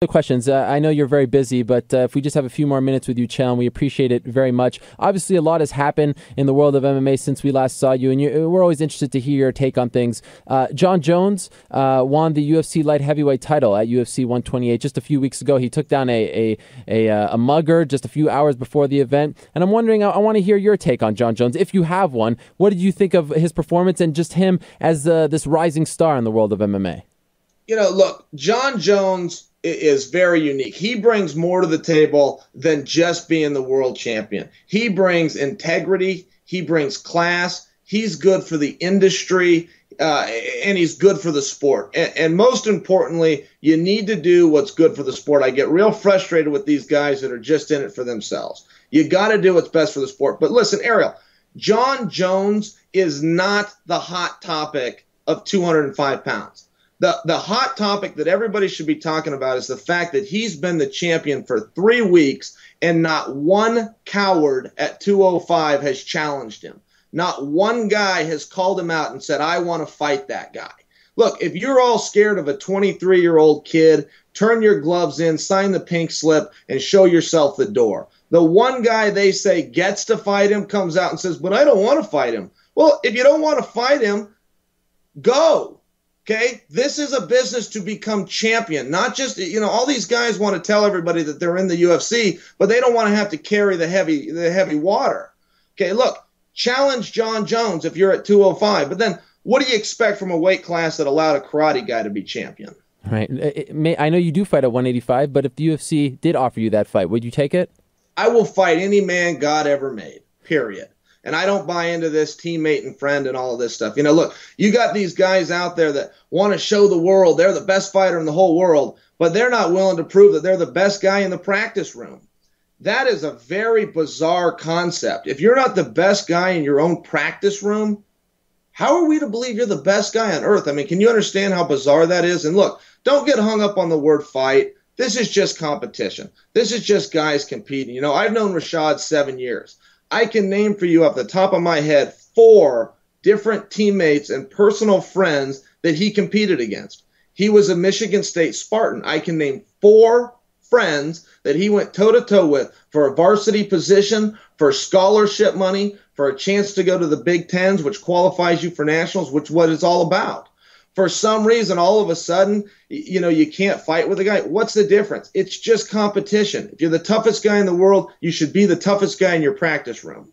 Questions. I know you're very busy, but if we just have a few more minutes with you, Chael, we appreciate it very much. Obviously, a lot has happened in the world of MMA since we last saw you, and we're always interested to hear your take on things. Jon Jones won the UFC light heavyweight title at UFC 128 just a few weeks ago. He took down a mugger just a few hours before the event, and I'm wondering, I want to hear your take on Jon Jones, if you have one. What did you think of his performance and just him as this rising star in the world of MMA? Look, Jon Jones is very unique. He brings more to the table than just being the world champion. He brings integrity. He brings class. He's good for the industry, and he's good for the sport. And most importantly, you need to do what's good for the sport. I get real frustrated with these guys that are just in it for themselves. You got to do what's best for the sport. But listen, Ariel, Jon Jones is not the hot topic of 205 pounds. The hot topic that everybody should be talking about is the fact that he's been the champion for 3 weeks and not one coward at 205 has challenged him. Not one guy has called him out and said, I want to fight that guy. Look, if you're all scared of a 23-year-old kid, turn your gloves in, sign the pink slip, and show yourself the door. The one guy they say gets to fight him comes out and says, but I don't want to fight him. Well, if you don't want to fight him, go. Okay, this is a business to become champion, not just, all these guys want to tell everybody that they're in the UFC, but they don't want to have to carry the heavy water. Okay, look, challenge Jon Jones if you're at 205, but then what do you expect from a weight class that allowed a karate guy to be champion? Right. I know you do fight at 185, but if the UFC did offer you that fight, would you take it? I will fight any man God ever made, period. And I don't buy into this teammate and friend and all of this stuff. Look, you got these guys out there that want to show the world they're the best fighter in the whole world, but they're not willing to prove that they're the best guy in the practice room. That is a very bizarre concept. If you're not the best guy in your own practice room, how are we to believe you're the best guy on earth? I mean, can you understand how bizarre that is? And look, don't get hung up on the word fight. This is just competition. This is just guys competing. I've known Rashad 7 years. I can name for you off the top of my head 4 different teammates and personal friends that he competed against. He was a Michigan State Spartan. I can name 4 friends that he went toe-to-toe with for a varsity position, for scholarship money, for a chance to go to the Big Tens, which qualifies you for nationals, which is what it's all about. For some reason, all of a sudden, you can't fight with a guy. What's the difference? It's just competition. If you're the toughest guy in the world, you should be the toughest guy in your practice room.